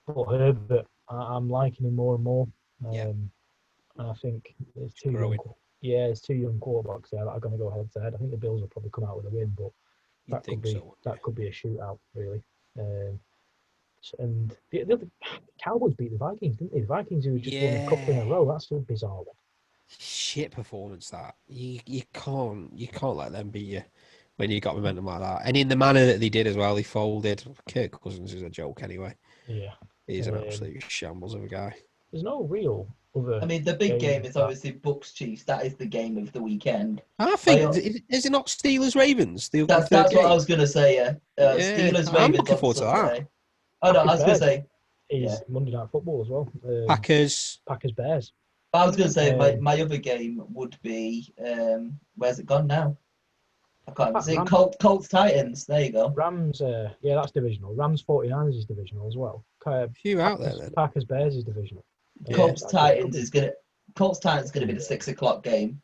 But Herbert, I'm liking him more and more. And I think there's 2 young. There's 2 young quarterbacks there that are going to go head to head. I think the Bills will probably come out with a win, but that could be a shootout really. And the Cowboys beat the Vikings, didn't they? The Vikings who just won a couple in a row. That's a bizarre one. Shit performance that you can't let them beat you when you got momentum like that. And in the manner that they did as well, they folded. Kirk Cousins is a joke anyway. Yeah, he's an absolute shambles of a guy. There's no real other. I mean, the big game is obviously Bucks Chiefs. That is the game of the weekend. I think is it not Steelers Ravens? That's what I was going to say. Yeah, Steelers Ravens. I'm looking forward to that. Oh no, I was going to say is Monday Night Football as well. Packers Bears. I was going to say my other game would be where's it gone now? I can't see Colts Titans. There you go. Rams. That's divisional. Rams 49ers is divisional as well. Few out there then. Packers Bears is divisional. Colts Titans is going to be the 6 o'clock game.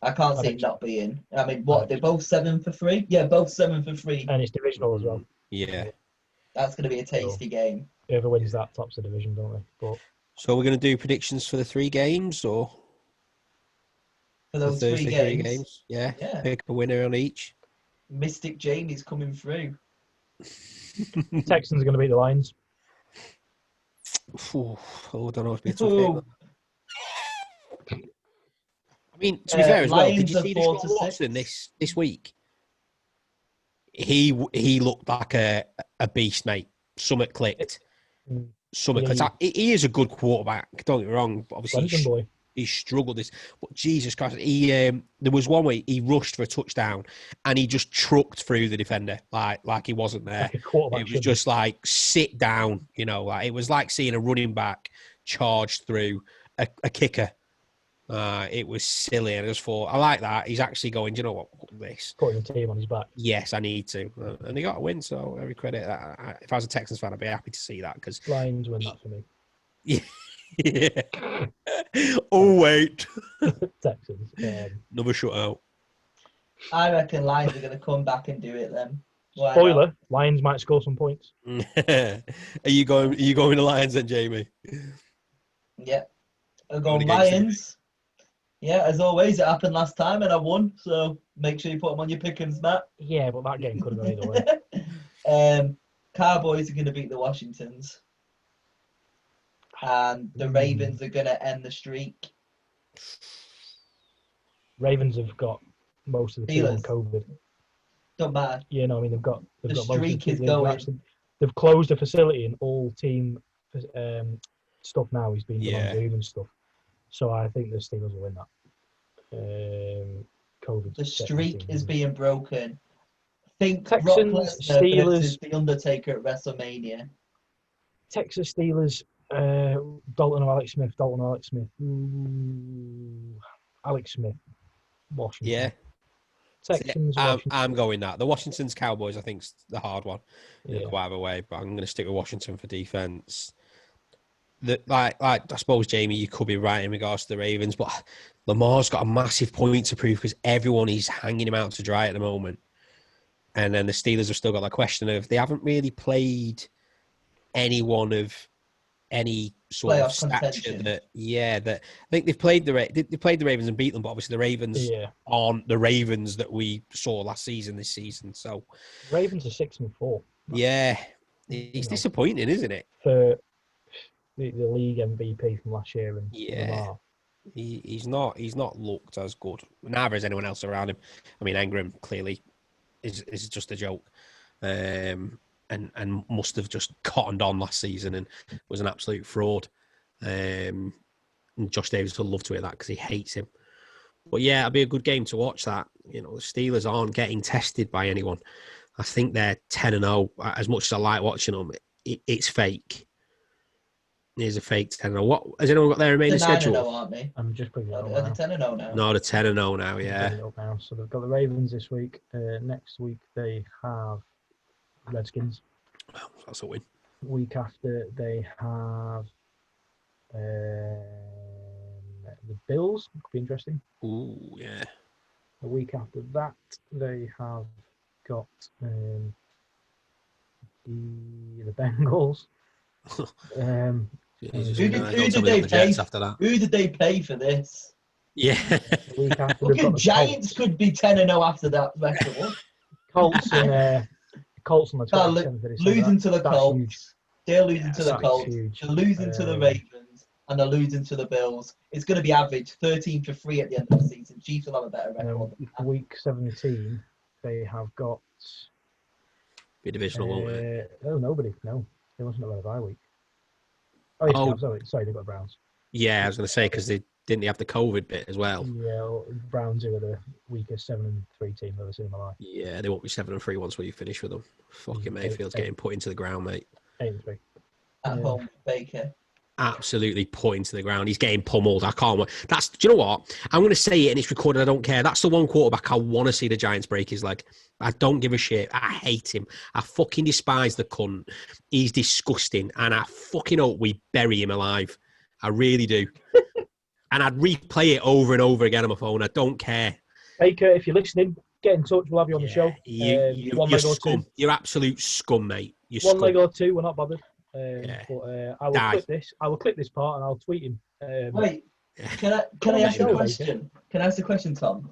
I can't see it not being. I mean, what they're both 7 for 3. Yeah, both 7 for 3. And it's divisional as well. Yeah. That's going to be a tasty game. Whoever wins that tops the division, don't they? But so we're going to do predictions for the 3 games, or for those 3 games? Yeah. Pick a winner on each. Mystic Jamie's coming through. Texans are going to beat the Lions. I don't know. It's a tough game. I mean, to be fair as well, did you see Deshaun Watson this week? He looked like a beast, mate. Summit clicked. Summit clicked. He is a good quarterback. Don't get me wrong. But obviously, he struggled this. But Jesus Christ, there was one way he rushed for a touchdown and he just trucked through the defender like he wasn't there. It was just like sit down, like it was like seeing a running back charge through a kicker. It was silly, and I just thought, I like that. He's actually going, do you know what? This putting the team on his back. Yes, I need to, and he got a win. So every credit. If I was a Texans fan, I'd be happy to see that because Lions win that for me. Yeah. Oh wait, Texans. Another shutout. I reckon Lions are going to come back and do it then. Spoiler: Lions might score some points. Are you going to Lions then, Jamie? Yeah. I'm going Lions. Yeah, as always, it happened last time and I won. So make sure you put them on your pick'ems, Matt. Yeah, but that game could have gone either way. Cowboys are going to beat the Washingtons. And the Ravens are going to end the streak. Ravens have got most of the team on COVID. Don't matter. Yeah, no, I mean they've got the most streak is going. They've closed the facility and all team stuff now is being done on Zoom and stuff. So I think the Steelers will win that. COVID. The streak is being broken. Think Texans, Steelers, the Undertaker at WrestleMania. Texas Steelers. Dalton or Alex Smith. Alex Smith. Washington. Yeah. Texans. I'm going that. The Washington's Cowboys, I think, is the hard one. Yeah. Go either way, but I'm going to stick with Washington for defense. Like I suppose, Jamie, you could be right in regards to the Ravens, but Lamar's got a massive point to prove because everyone is hanging him out to dry at the moment. And then the Steelers have still got that question of they haven't really played anyone of any sort of stature that I think they've played the Ravens and beat them, but obviously the Ravens aren't the Ravens that we saw last season this season. So Ravens are 6-4. Yeah, it's disappointing, isn't it? For the league MVP from last year, and Lamar. He's not looked as good. Neither has anyone else around him. I mean, Engram clearly is just a joke. And must have just cottoned on last season and was an absolute fraud. And Josh Davis will love to hear that because he hates him. But yeah, it'll be a good game to watch that. The Steelers aren't getting tested by anyone. I think they're 10-0. As much as I like watching them, it's fake. It is a fake 10-0. What has anyone got their remaining schedule? 9-0, aren't they? I'm just bringing it up. Are they 10-0 now? No, they're 10-0 now. Yeah. Now. So they've got the Ravens this week. Next week they have Redskins. Well, that's a win. Week after they have the Bills. Could be interesting. Ooh, yeah. The week after that they have got the Bengals. Who did they pay for this? Yeah. The week after Fucking Giants could be 10-0 after that record. Colts on the 27th. Losing to the Colts. Huge. They're losing to the Colts. They're losing to the Ravens. And they're losing to the Bills. It's going to be average 13-3 at the end of the season. Chiefs will have a better record. Week 17, they have got... Be divisional, won't they? Oh, nobody. No. They wasn't about a bye week. Oh, sorry, they got Browns. Yeah, I was going to say, because they didn't have the COVID bit as well. Yeah, Browns who are the weakest 7-3 team I've ever seen in my life. Yeah, they won't be 7-3 once we finish with them. Fucking Mayfield's getting put into the ground, mate. 8-3. At home, Baker. Absolutely put into the ground. He's getting pummeled. I can't wait. Do you know what? I'm going to say it and it's recorded. I don't care. That's the one quarterback I want to see the Giants break his leg. I don't give a shit. I hate him. I fucking despise the cunt. He's disgusting. And I fucking hope we bury him alive. I really do. And I'd replay it over and over again on my phone. I don't care. Baker, if you're listening, get in touch. We'll have you on the show. You're scum. You're absolute scum, mate. You're one scum. leg or two, we're not bothered. But I will clip this. I will clip this part and I'll tweet him. Wait, can I ask a question? Can I ask a question, Tom?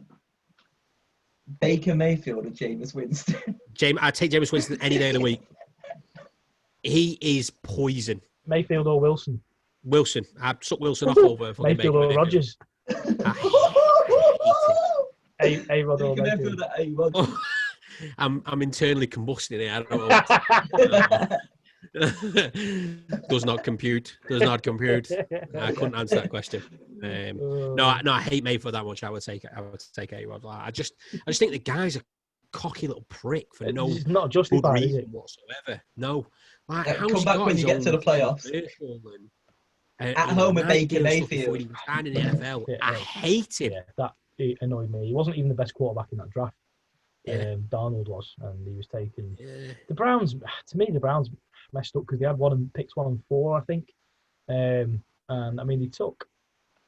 Baker Mayfield or Jameis Winston? I'd take Jameis Winston any day of the week. He is poison. Mayfield or Wilson? Wilson. I'd suck Wilson off over fucking Mayfield Baker or Rodgers? A-Rod or Mayfield? I'm internally combusting it. I don't know. Does not compute. I couldn't answer that question. No, I hate Mayfield that much. I would take A-Rod. I just think the guy's a cocky little prick for no it's not justified, good reason is it? whatsoever. No, like come back when you get to the playoffs. At home with Baker Mayfield. He signed in the NFL. I hate him. Yeah, it annoyed me. He wasn't even the best quarterback in that draft. Darnold was, and he was taken. Yeah. The Browns messed up because they had picks 1 and 4, I think. And I mean, they took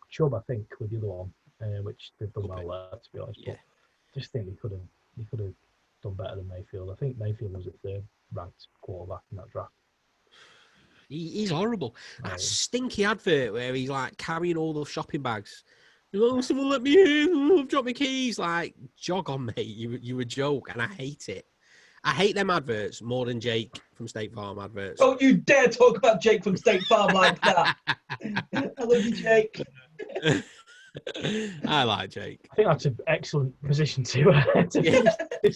Chubb, I think, with the other one, which they've done well there, to be honest. Yeah. But I just think he could have done better than Mayfield. I think Mayfield was the 3rd ranked quarterback in that draft. He's horrible. That stinky advert where he's like carrying all the shopping bags. Oh, someone let me in. I've dropped my keys. Like, jog on, mate. You a joke, and I hate it. I hate them adverts more than Jake from State Farm adverts. Don't you dare talk about Jake from State Farm like that. I love you, Jake. I like Jake. I think that's an excellent position to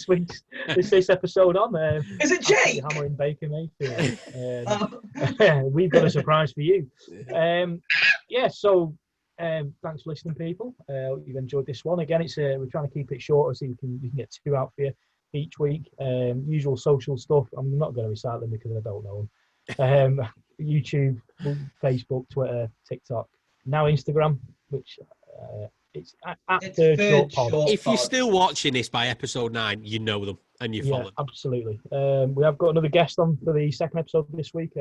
finish this episode on. Is it Jake? Hammering Baker Mayfield. We've got a surprise for you. So thanks for listening, people. You've enjoyed this one. Again, it's we're trying to keep it shorter so you can get 2 out for you each week. Usual social stuff. I'm not going to recite them because I don't know them. YouTube, Facebook, Twitter, TikTok, now Instagram, which it's at Third Short Pod. If you're still watching this by episode 9, you know them and you follow them. Absolutely. We have got another guest on for the 2nd episode this week.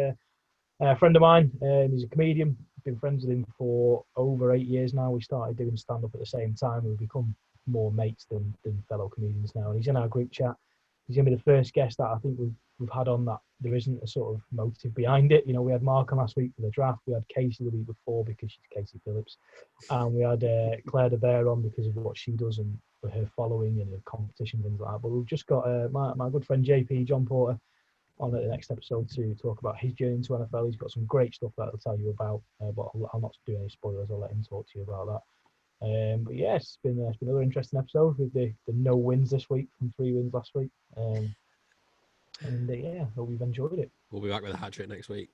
A friend of mine, he's a comedian. I've been friends with him for over 8 years now. We started doing stand-up at the same time. We've become more mates than fellow comedians now. And he's in our group chat. He's going to be the first guest that I think we've had on that there isn't a sort of motive behind it. You know, we had Mark on last week for the draft. We had Casey the week before because she's Casey Phillips. And we had Claire de Bear on because of what she does and for her following and her competition, things like that. But we've just got my good friend JP, John Porter, on at the next episode to talk about his journey into NFL. He's got some great stuff that he'll tell you about, but I'll not do any spoilers. I'll let him talk to you about that. But yeah, it's been another interesting episode with the no wins this week from 3 wins last week. And hope you've enjoyed it. We'll be back with a hat trick next week.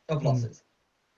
Of losses.